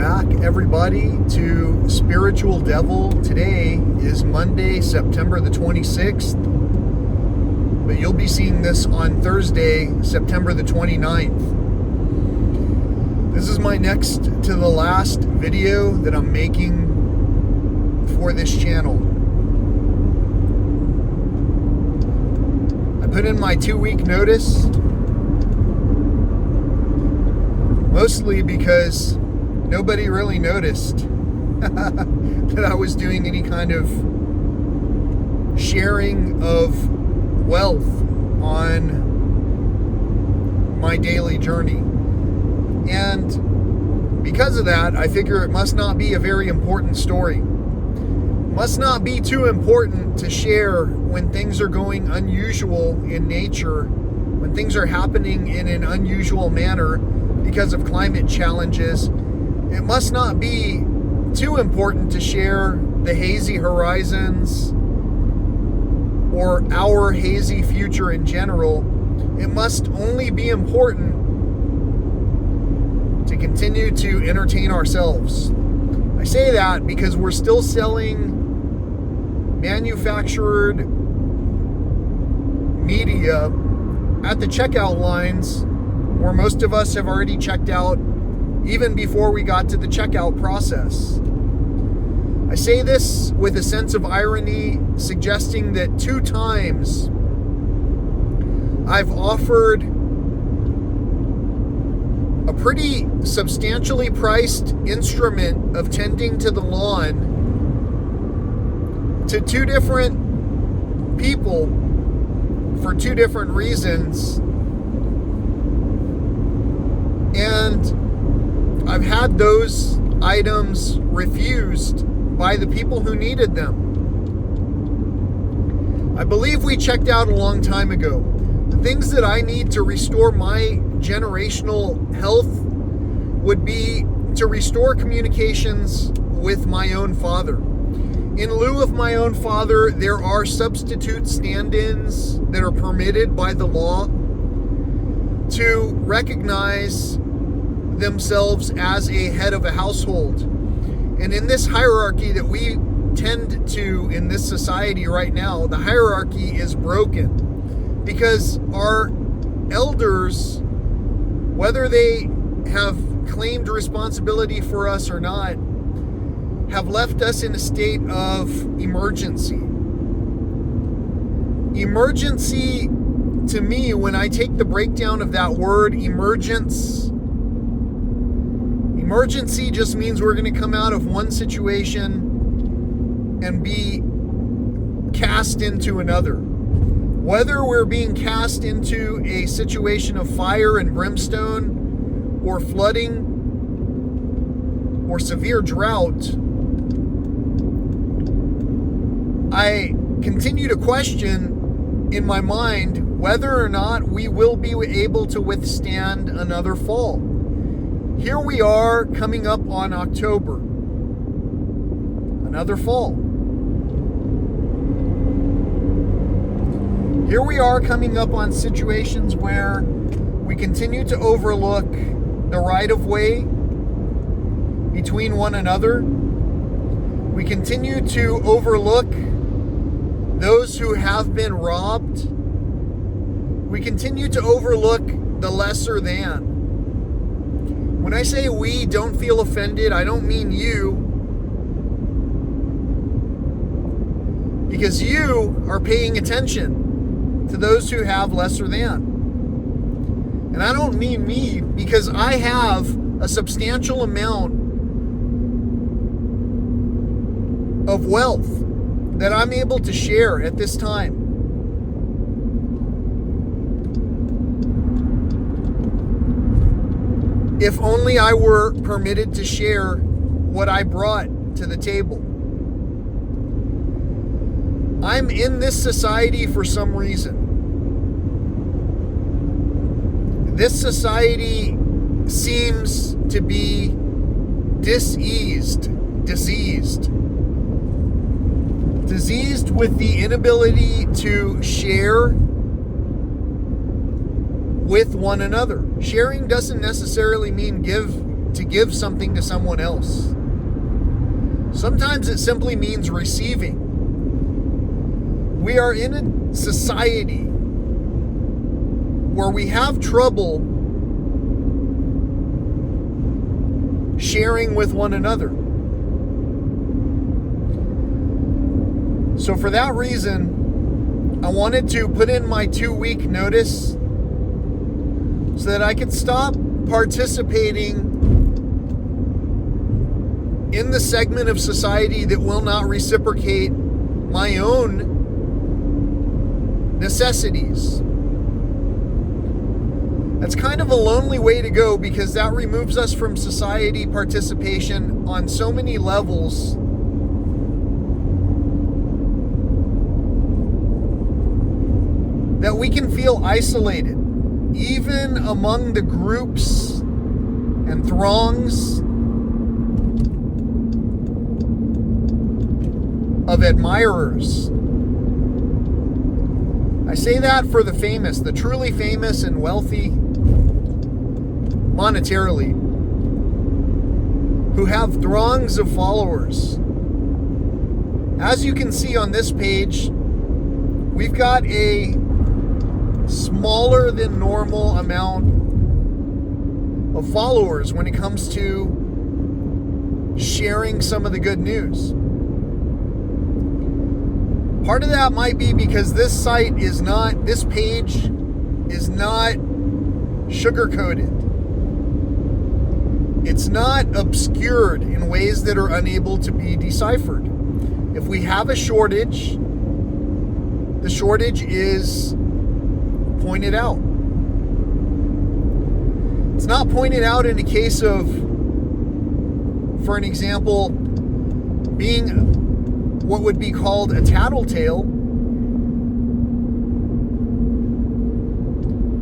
back, everybody, to Spiritual Devil. Today is Monday, September the 26th, but you'll be seeing this on Thursday, September the 29th. This is my next to the last video that I'm making for this channel. I put in my 2-week notice, mostly because nobody really noticed that I was doing any kind of sharing of wealth on my daily journey. And because of that, I figure it must not be a very important story. Must not be too important to share when things are going unusual in nature, when things are happening in an unusual manner because of climate challenges. It must not be too important to share the hazy horizons or our hazy future in general. It must only be important to continue to entertain ourselves. I say that because we're still selling manufactured media at the checkout lines where most of us have already checked out even before we got to the checkout process. I say this with a sense of irony, suggesting that 2 times I've offered a pretty substantially priced instrument of tending to the lawn to 2 different people for 2 different reasons. And I've had those items refused by the people who needed them. I believe we checked out a long time ago. The things that I need to restore my generational health would be to restore communications with my own father. In lieu of my own father, there are substitute stand-ins that are permitted by the law to recognize themselves as a head of a household. And in this hierarchy that we tend to in this society right now, the hierarchy is broken because our elders, whether they have claimed responsibility for us or not, have left us in a state of emergency. Emergency, to me, when I take the breakdown of that word, emergency just means we're going to come out of one situation and be cast into another. Whether we're being cast into a situation of fire and brimstone, or flooding, or severe drought, I continue to question in my mind whether or not we will be able to withstand another fall. Here we are coming up on October. Another fall. Here we are coming up on situations where we continue to overlook the right-of-way between one another. We continue to overlook those who have been robbed. We continue to overlook the lesser than. When I say we, don't feel offended, I don't mean you, because you are paying attention to those who have lesser than. And I don't mean me, because I have a substantial amount of wealth that I'm able to share at this time. If only I were permitted to share what I brought to the table. I'm in this society for some reason. This society seems to be diseased with the inability to share with one another. Sharing doesn't necessarily mean to give something to someone else. Sometimes it simply means receiving. We are in a society where we have trouble sharing with one another. So for that reason, I wanted to put in my 2-week notice so that I could stop participating in the segment of society that will not reciprocate my own necessities. That's kind of a lonely way to go, because that removes us from society participation on so many levels that we can feel isolated, even among the groups and throngs of admirers. I say that for the famous, the truly famous and wealthy, monetarily, who have throngs of followers. As you can see on this page, we've got a smaller than normal amount of followers when it comes to sharing some of the good news. Part of that might be because this page is not sugar-coated. It's not obscured in ways that are unable to be deciphered. If we have a shortage, the shortage is pointed out. It's not pointed out in a case of, for an example, being what would be called a tattletale.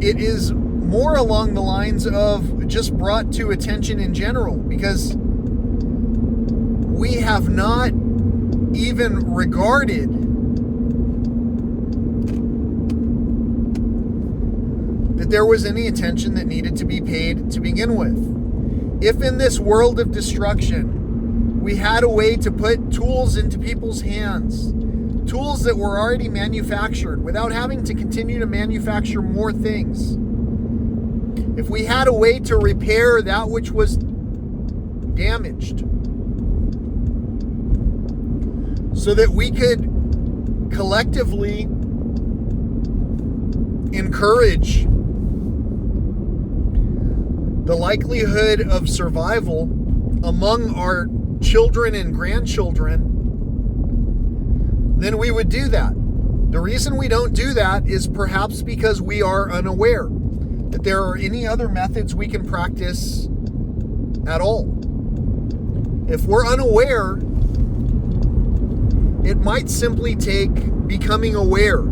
It is more along the lines of just brought to attention in general, because we have not even regarded that there was any attention that needed to be paid to begin with. If in this world of destruction we had a way to put tools into people's hands, tools that were already manufactured without having to continue to manufacture more things, if we had a way to repair that which was damaged, so that we could collectively encourage the likelihood of survival among our children and grandchildren, then we would do that. The reason we don't do that is perhaps because we are unaware that there are any other methods we can practice at all. If we're unaware, it might simply take becoming aware.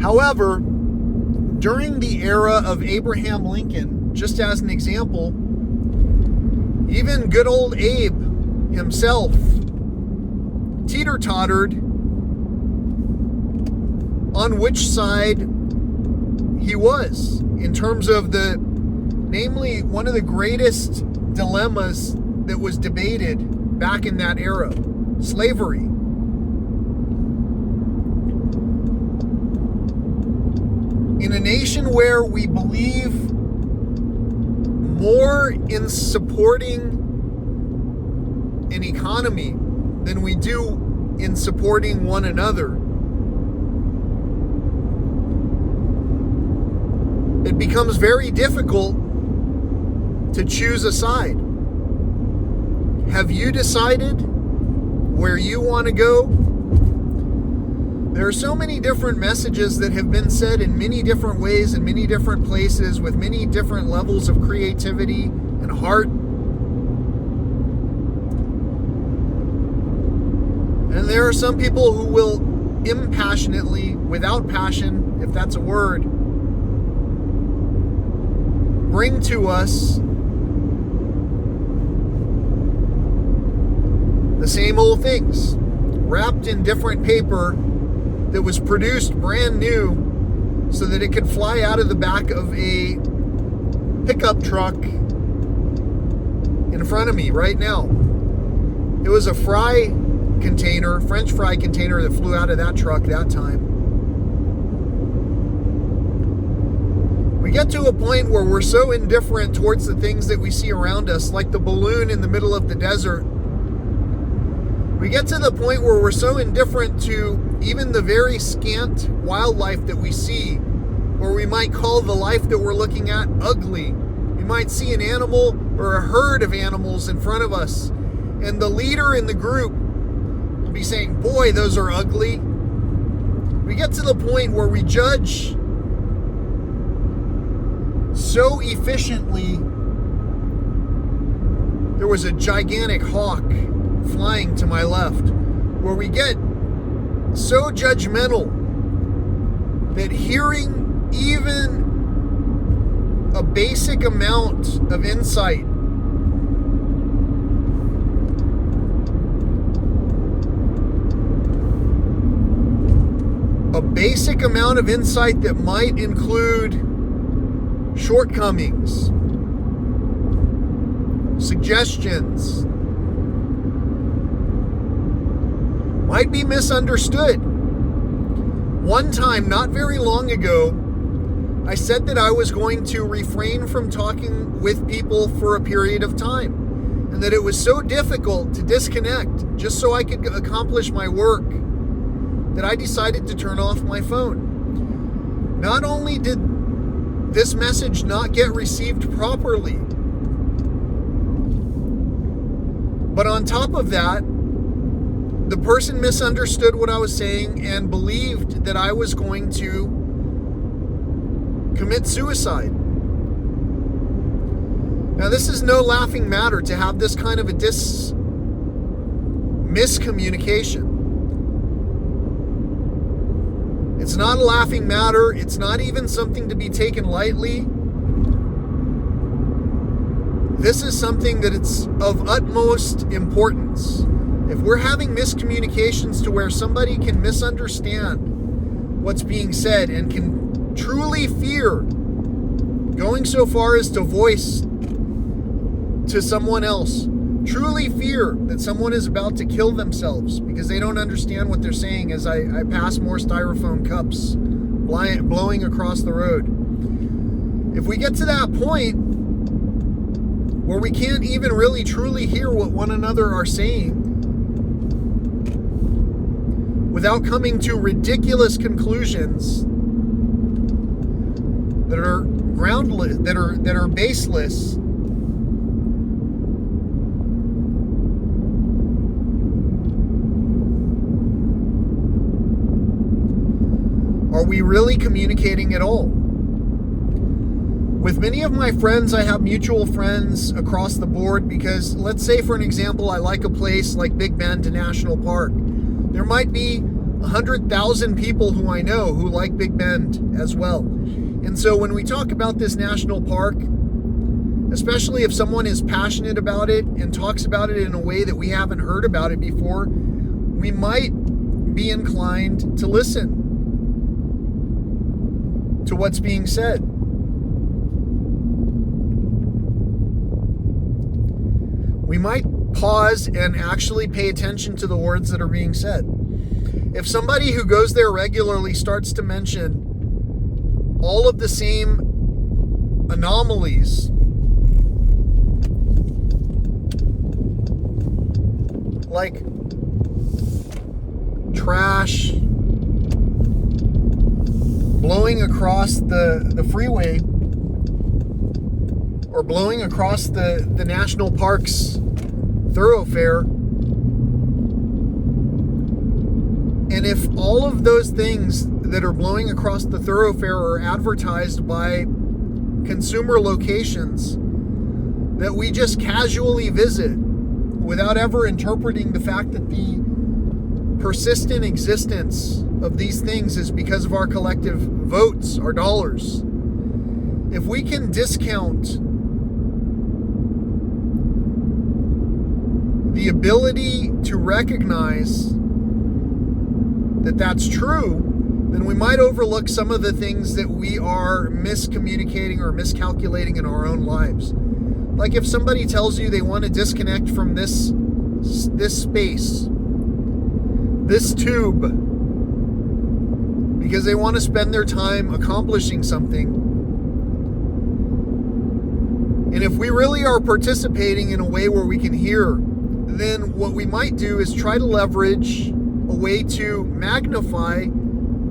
However, during the era of Abraham Lincoln, just as an example, even good old Abe himself teeter-tottered on which side he was in terms of namely one of the greatest dilemmas that was debated back in that era, slavery. In a nation where we believe more in supporting an economy than we do in supporting one another, it becomes very difficult to choose a side. Have you decided where you want to go? There are so many different messages that have been said in many different ways, in many different places, with many different levels of creativity and heart. And there are some people who will impassionately, without passion, if that's a word, bring to us the same old things, wrapped in different paper that was produced brand new so that it could fly out of the back of a pickup truck in front of me right now. It was a French fry container that flew out of that truck that time. We get to a point where we're so indifferent towards the things that we see around us, like the balloon in the middle of the desert. We get to the point where we're so indifferent to even the very scant wildlife that we see, or we might call the life that we're looking at ugly. We might see an animal or a herd of animals in front of us, and the leader in the group will be saying, "Boy, those are ugly." We get to the point where we judge so efficiently. There was a gigantic hawk flying to my left, where we get so judgmental that hearing even a basic amount of insight that might include shortcomings, suggestions, might be misunderstood. One time, not very long ago, I said that I was going to refrain from talking with people for a period of time, and that it was so difficult to disconnect just so I could accomplish my work that I decided to turn off my phone. Not only did this message not get received properly, but on top of that, the person misunderstood what I was saying and believed that I was going to commit suicide. Now, this is no laughing matter to have this kind of a miscommunication. It's not a laughing matter. It's not even something to be taken lightly. This is something that it's of utmost importance. If we're having miscommunications to where somebody can misunderstand what's being said and can truly fear going so far as to voice to someone else, truly fear that someone is about to kill themselves because they don't understand what they're saying as I pass more styrofoam cups blowing across the road. If we get to that point where we can't even really truly hear what one another are saying without coming to ridiculous conclusions that are groundless, that are baseless, are we really communicating at all? With many of my friends, I have mutual friends across the board because, let's say for an example, I like a place like Big Bend National Park. There might be 100,000 people who I know who like Big Bend as well. And so when we talk about this national park, especially if someone is passionate about it and talks about it in a way that we haven't heard about it before, we might be inclined to listen to what's being said. We might pause and actually pay attention to the words that are being said. If somebody who goes there regularly starts to mention all of the same anomalies, like trash blowing across the freeway or blowing across the national park's thoroughfare, and if all of those things that are blowing across the thoroughfare are advertised by consumer locations that we just casually visit without ever interpreting the fact that the persistent existence of these things is because of our collective votes, our dollars. If we can discount the ability to recognize that that's true, then we might overlook some of the things that we are miscommunicating or miscalculating in our own lives. Like if somebody tells you they want to disconnect from this space, this tube, because they want to spend their time accomplishing something. And if we really are participating in a way where we can hear, then what we might do is try to leverage a way to magnify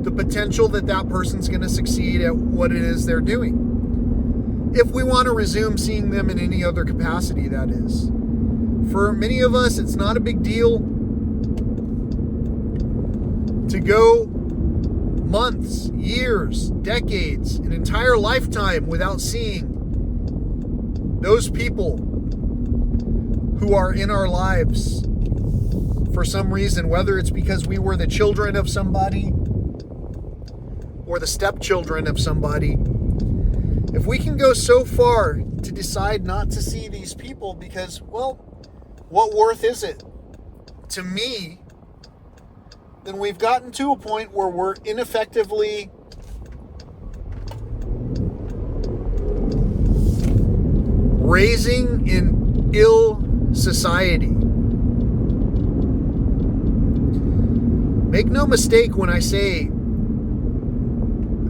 the potential that that person's going to succeed at what it is they're doing. If we want to resume seeing them in any other capacity, that is. For many of us, it's not a big deal to go months, years, decades, an entire lifetime without seeing those people who are in our lives for some reason, whether it's because we were the children of somebody or the stepchildren of somebody. If we can go so far to decide not to see these people because, well, what worth is it to me, then we've gotten to a point where we're ineffectively raising an ill society. Make no mistake when I say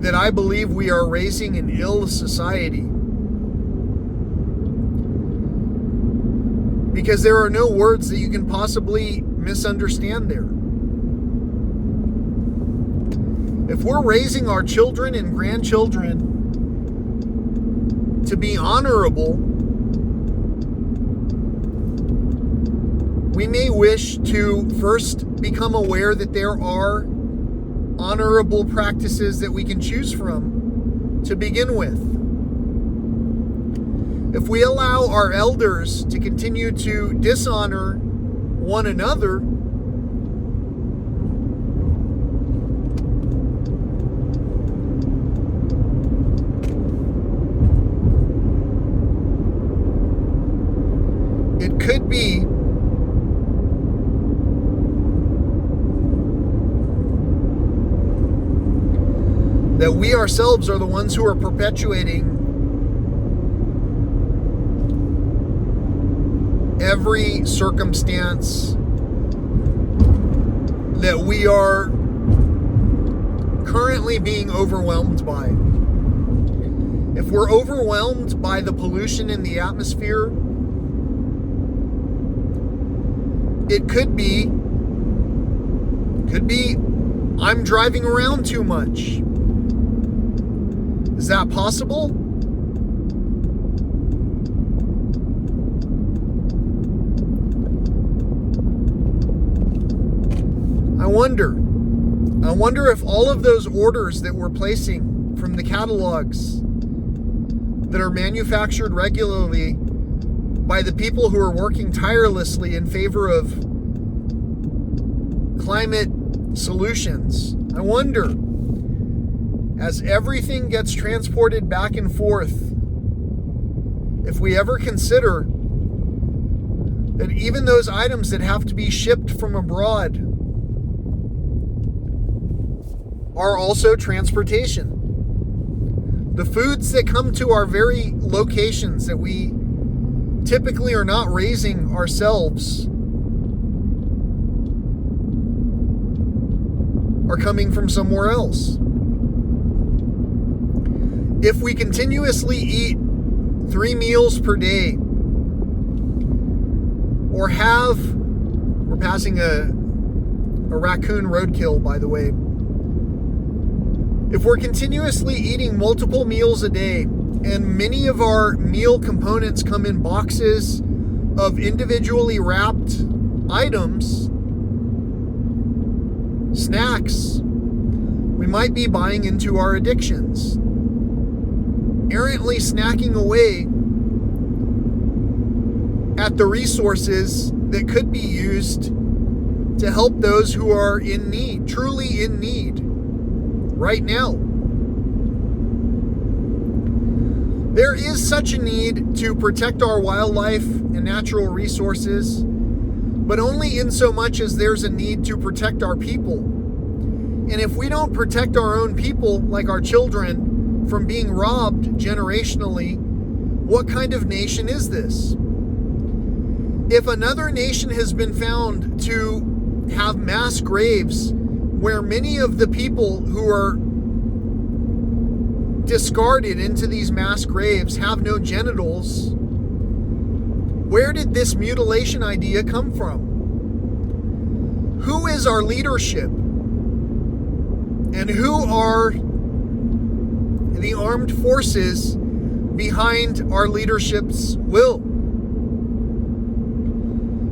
that I believe we are raising an ill society, because there are no words that you can possibly misunderstand there. If we're raising our children and grandchildren to be honorable, we may wish to first become aware that there are honorable practices that we can choose from to begin with. If we allow our elders to continue to dishonor one another, it could be that we ourselves are the ones who are perpetuating every circumstance that we are currently being overwhelmed by. If we're overwhelmed by the pollution in the atmosphere, it could be I'm driving around too much. Is that possible? I wonder if all of those orders that we're placing from the catalogs that are manufactured regularly by the people who are working tirelessly in favor of climate solutions, I wonder, as everything gets transported back and forth, if we ever consider that even those items that have to be shipped from abroad are also transportation. The foods that come to our very locations that we typically are not raising ourselves are coming from somewhere else. If we continuously eat 3 meals per day, or we're passing a raccoon roadkill, by the way. If we're continuously eating multiple meals a day, and many of our meal components come in boxes of individually wrapped items, snacks, we might be buying into our addictions, errantly snacking away at the resources that could be used to help those who are in need, truly in need, right now. There is such a need to protect our wildlife and natural resources, but only in so much as there's a need to protect our people. And if we don't protect our own people, like our children, from being robbed generationally, what kind of nation is this? If another nation has been found to have mass graves where many of the people who are discarded into these mass graves have no genitals, where did this mutilation idea come from? Who is our leadership? And who are the armed forces behind our leadership's will?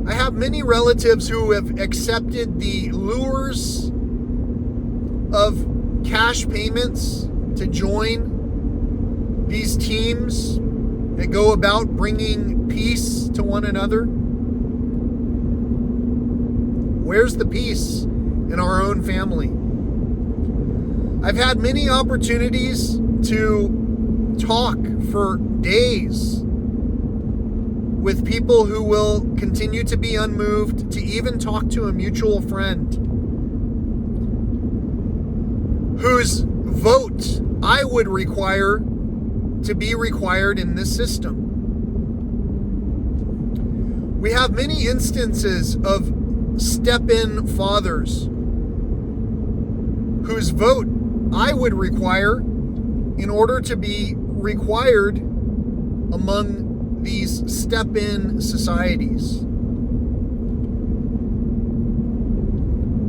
I have many relatives who have accepted the lures of cash payments to join these teams that go about bringing peace to one another. Where's the peace in our own family? I've had many opportunities to talk for days with people who will continue to be unmoved, to even talk to a mutual friend whose vote I would require to be required in this system. We have many instances of step-in fathers whose vote I would require in order to be required among these step-in societies.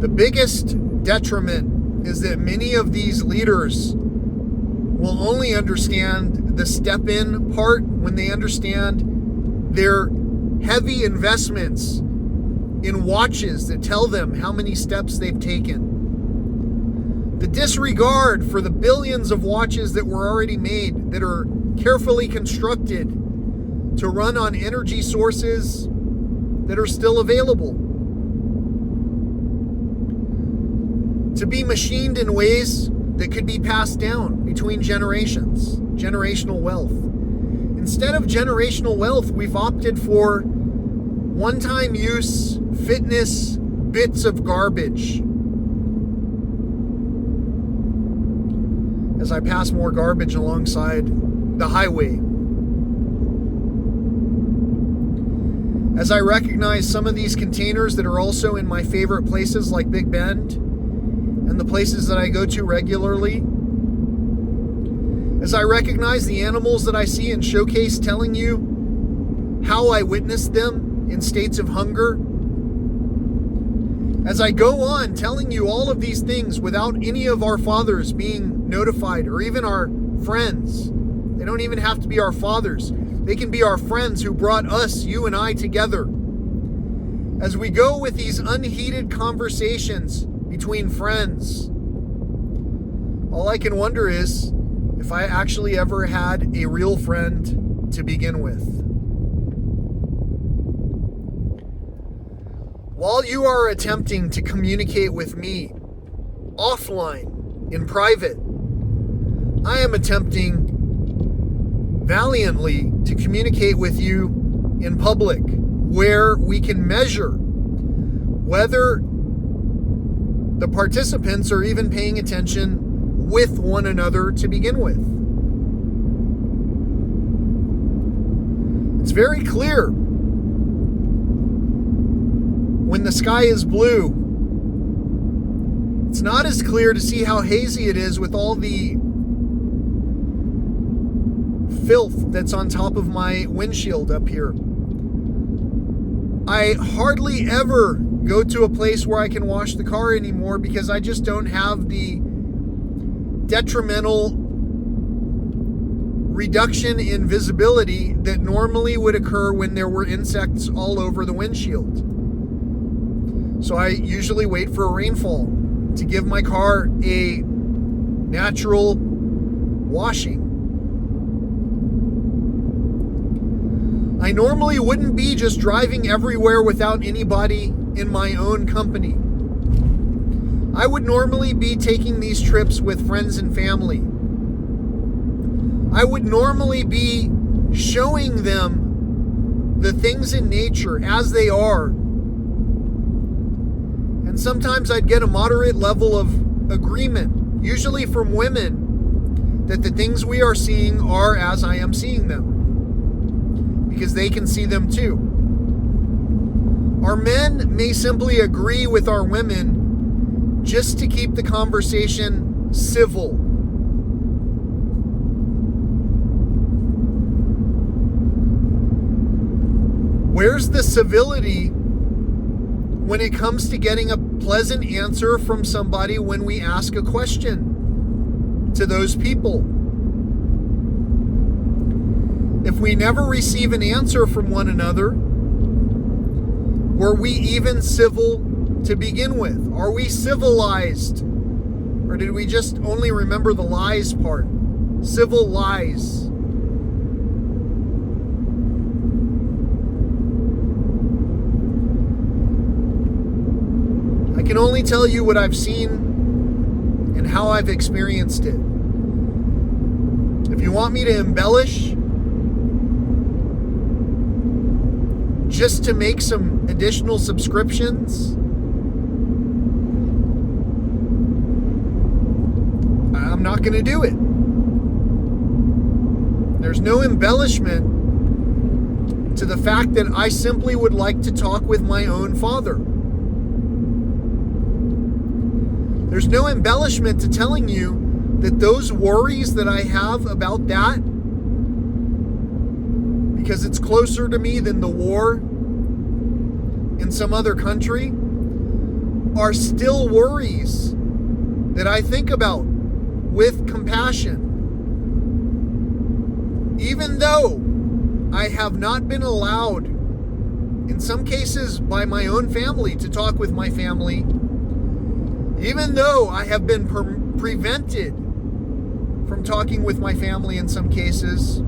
The biggest detriment is that many of these leaders will only understand the step-in part when they understand their heavy investments in watches that tell them how many steps they've taken. The disregard for the billions of watches that were already made that are carefully constructed to run on energy sources that are still available. To be machined in ways that could be passed down between generations, generational wealth. Instead of generational wealth, we've opted for one-time use, fitness, bits of garbage. As I pass more garbage alongside the highway. As I recognize some of these containers that are also in my favorite places like Big Bend and the places that I go to regularly. As I recognize the animals that I see in Showcase telling you how I witnessed them in states of hunger. As I go on telling you all of these things without any of our fathers being notified, or even our friends. They don't even have to be our fathers. They can be our friends who brought us, you and I, together. As we go with these unheated conversations between friends, all I can wonder is if I actually ever had a real friend to begin with. While you are attempting to communicate with me offline, in private, I am attempting valiantly to communicate with you in public, where we can measure whether the participants are even paying attention with one another to begin with. It's very clear when the sky is blue. It's not as clear to see how hazy it is with all the filth that's on top of my windshield up here. I hardly ever go to a place where I can wash the car anymore because I just don't have the detrimental reduction in visibility that normally would occur when there were insects all over the windshield. So I usually wait for a rainfall to give my car a natural washing. I normally wouldn't be just driving everywhere without anybody in my own company. I would normally be taking these trips with friends and family. I would normally be showing them the things in nature as they are. And sometimes I'd get a moderate level of agreement, usually from women, that the things we are seeing are as I am seeing them, because they can see them too. Our men may simply agree with our women just to keep the conversation civil. Where's the civility when it comes to getting a pleasant answer from somebody when we ask a question to those people? If we never receive an answer from one another, were we even civil to begin with? Are we civilized? Or did we just only remember the lies part? Civil lies. I can only tell you what I've seen and how I've experienced it. If you want me to embellish, just to make some additional subscriptions, I'm not going to do it. There's no embellishment to the fact that I simply would like to talk with my own father. There's no embellishment to telling you that those worries that I have about that, because it's closer to me than the war in some other country, are still worries that I think about with compassion. Even though I have not been allowed, in some cases by my own family, to talk with my family, even though I have been prevented from talking with my family in some cases,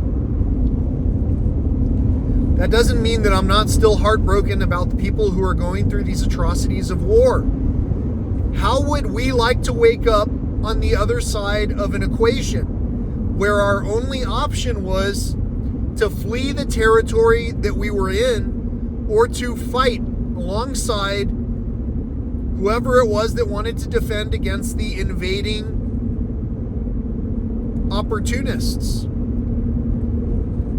that doesn't mean that I'm not still heartbroken about the people who are going through these atrocities of war. How would we like to wake up on the other side of an equation where our only option was to flee the territory that we were in, or to fight alongside whoever it was that wanted to defend against the invading opportunists?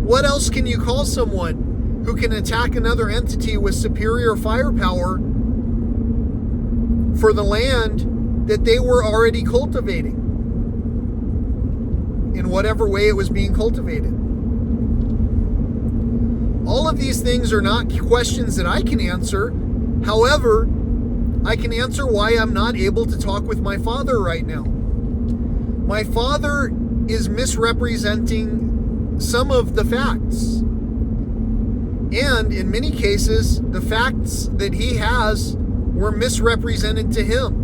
What else can you call someone who can attack another entity with superior firepower for the land that they were already cultivating in whatever way it was being cultivated? All of these things are not questions that I can answer. However, I can answer why I'm not able to talk with my father right now. My father is misrepresenting some of the facts. And in many cases, the facts that he has were misrepresented to him.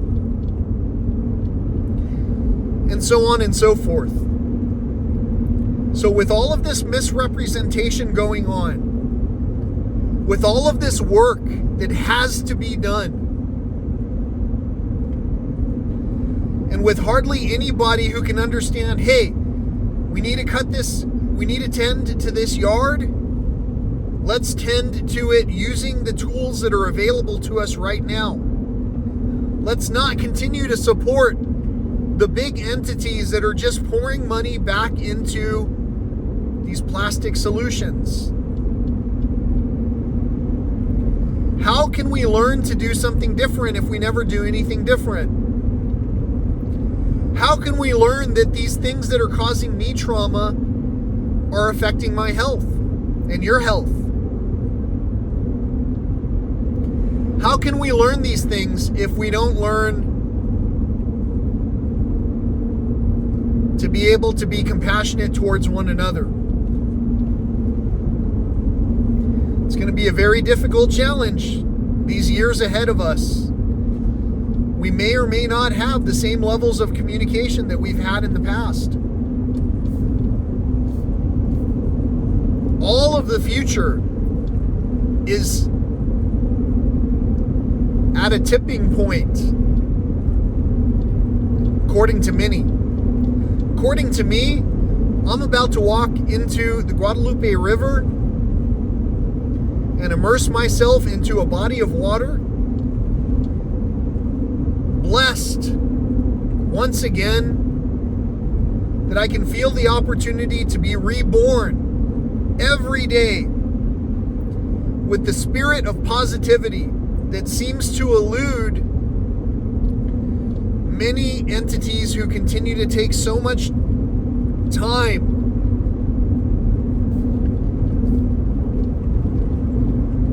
And so on and so forth. So with all of this misrepresentation going on, with all of this work that has to be done, and with hardly anybody who can understand, hey, we need to cut this, we need to tend to this yard. Let's tend to it using the tools that are available to us right now. Let's not continue to support the big entities that are just pouring money back into these plastic solutions. How can we learn to do something different if we never do anything different? How can we learn that these things that are causing me trauma are affecting my health and your health? How can we learn these things if we don't learn to be able to be compassionate towards one another? It's going to be a very difficult challenge these years ahead of us. We may or may not have the same levels of communication that we've had in the past. All of the future is at a tipping point, according to many. According to me, I'm about to walk into the Guadalupe River and immerse myself into a body of water blessed once again, that I can feel the opportunity to be reborn every day with the spirit of positivity that seems to elude many entities who continue to take so much time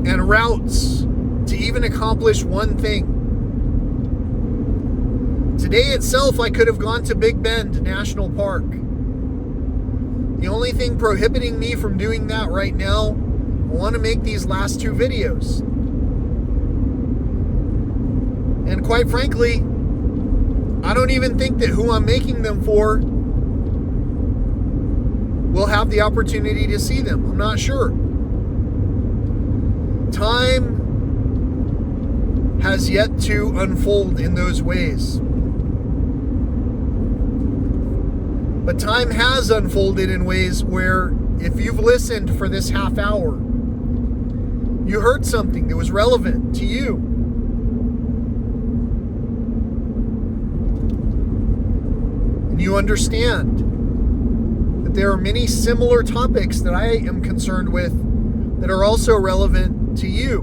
and routes to even accomplish one thing. Today itself, I could have gone to Big Bend National Park. The only thing prohibiting me from doing that right now, I want to make these last two videos. And quite frankly, I don't even think that who I'm making them for will have the opportunity to see them. I'm not sure. Time has yet to unfold in those ways. But time has unfolded in ways where if you've listened for this half hour, you heard something that was relevant to you. And you understand that there are many similar topics that I am concerned with that are also relevant to you.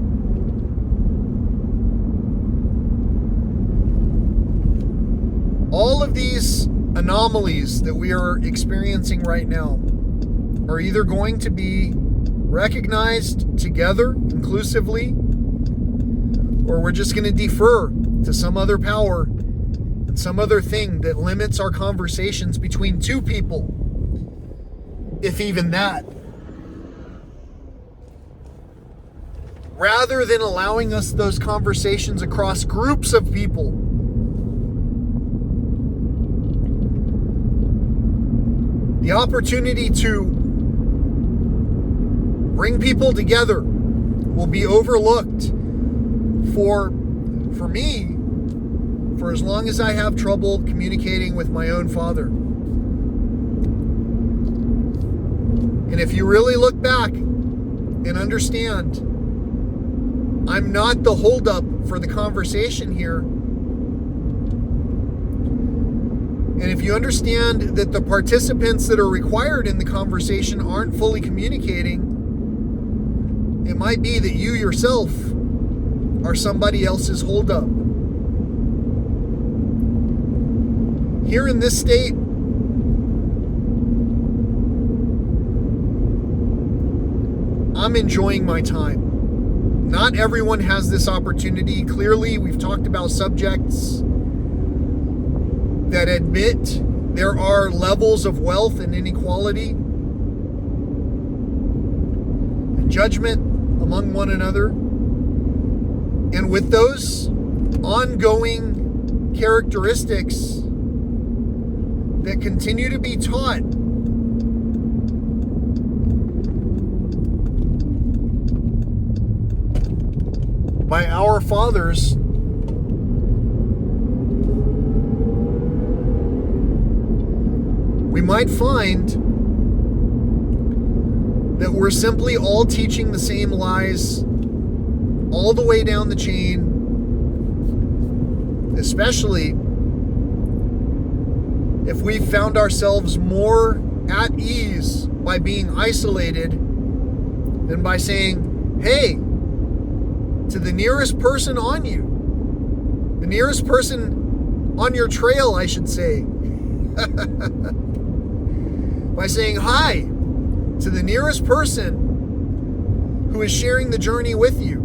All of these anomalies that we are experiencing right now are either going to be recognized together, inclusively, or we're just going to defer to some other power and some other thing that limits our conversations between two people, if even that, rather than allowing us those conversations across groups of people. The opportunity to bring people together will be overlooked for me, for as long as I have trouble communicating with my own father. And if you really look back and understand, I'm not the holdup for the conversation here. And if you understand that the participants that are required in the conversation aren't fully communicating, it might be that you yourself are somebody else's holdup. Here in this state, I'm enjoying my time. Not everyone has this opportunity. Clearly, we've talked about subjects that admit there are levels of wealth and inequality and judgment among one another. And with those ongoing characteristics that continue to be taught by our fathers, we might find that we're simply all teaching the same lies all the way down the chain, especially if we found ourselves more at ease by being isolated than by saying, hey, to the nearest person on you, the nearest person on your trail, I should say, by saying hi to the nearest person who is sharing the journey with you.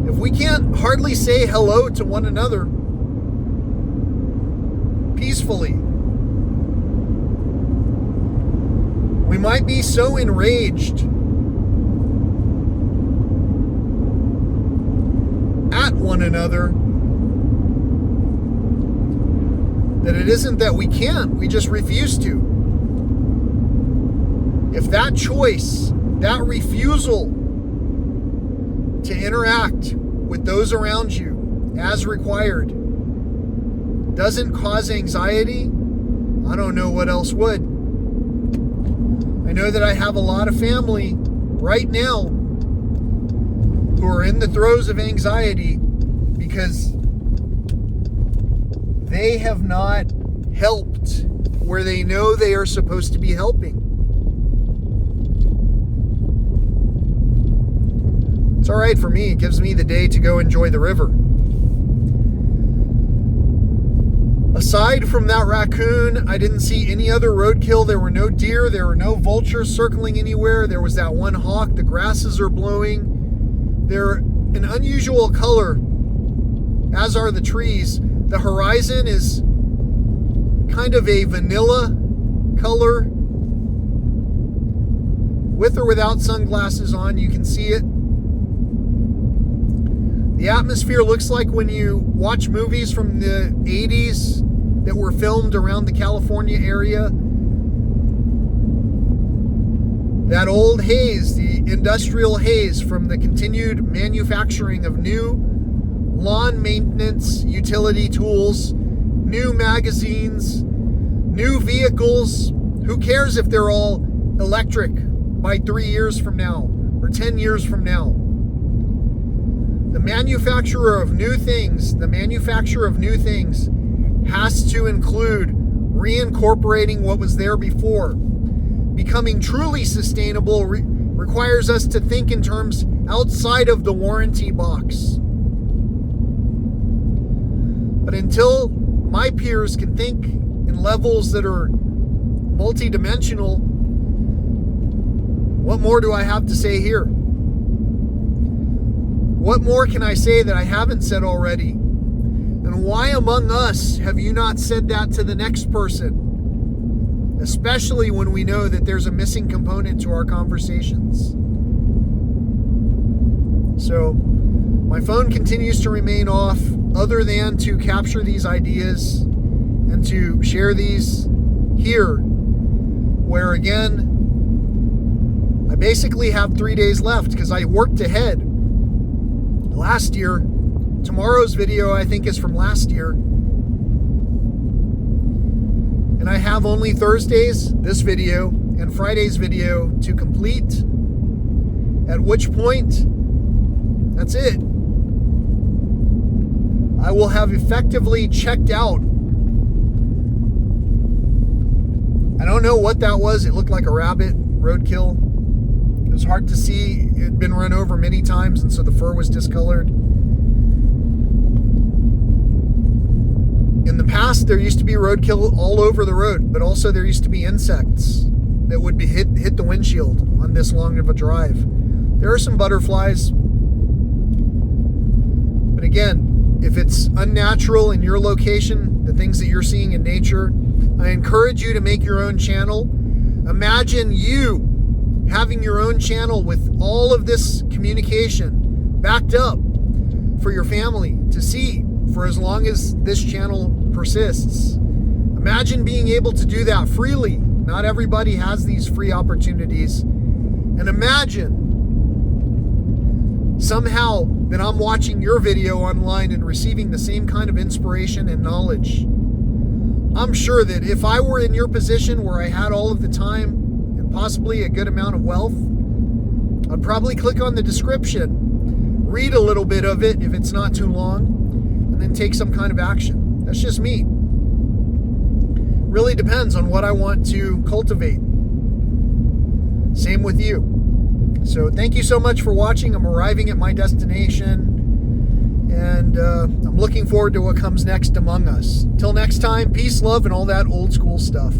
If we can't hardly say hello to one another peacefully, we might be so enraged at one another that it isn't that we can't, we just refuse to. If that choice, that refusal to interact with those around you as required doesn't cause anxiety, I don't know what else would. I know that I have a lot of family right now who are in the throes of anxiety because they have not helped where they know they are supposed to be helping. It's all right for me. It gives me the day to go enjoy the river. Aside from that raccoon, I didn't see any other roadkill. There were no deer. There were no vultures circling anywhere. There was that one hawk. The grasses are blowing. They're an unusual color, as are the trees. The horizon is kind of a vanilla color. With or without sunglasses on, you can see it. The atmosphere looks like when you watch movies from the 80s that were filmed around the California area. That old haze, the industrial haze from the continued manufacturing of new lawn maintenance utility tools, new magazines, new vehicles. Who cares if they're all electric by 3 years from now or 10 years from now? The manufacturer of new things has to include reincorporating what was there before. Becoming truly sustainable requires us to think in terms outside of the warranty box. But until my peers can think in levels that are multidimensional, what more do I have to say here? What more can I say that I haven't said already? And why among us have you not said that to the next person? Especially when we know that there's a missing component to our conversations. So, my phone continues to remain off, other than to capture these ideas and to share these here, where again, I basically have 3 days left because I worked ahead. Last year, tomorrow's video I think is from last year, and I have only Thursday's, this video, and Friday's video to complete, at which point, that's it. I will have effectively checked out. I don't know what that was. It looked like a rabbit, roadkill. It was hard to see. It had been run over many times, and so the fur was discolored. In the past, there used to be roadkill all over the road, but also there used to be insects that would be hit the windshield on this long of a drive. There are some butterflies. But again, if it's unnatural in your location, the things that you're seeing in nature, I encourage you to make your own channel. Imagine you having your own channel with all of this communication backed up for your family to see for as long as this channel persists. Imagine being able to do that freely. Not everybody has these free opportunities. And imagine somehow that I'm watching your video online and receiving the same kind of inspiration and knowledge. I'm sure that if I were in your position where I had all of the time and possibly a good amount of wealth, I'd probably click on the description, read a little bit of it if it's not too long, and then take some kind of action. That's just me. Really depends on what I want to cultivate. Same with you. So thank you so much for watching. I'm arriving at my destination, and I'm looking forward to what comes next among us. Till next time, peace, love, and all that old school stuff.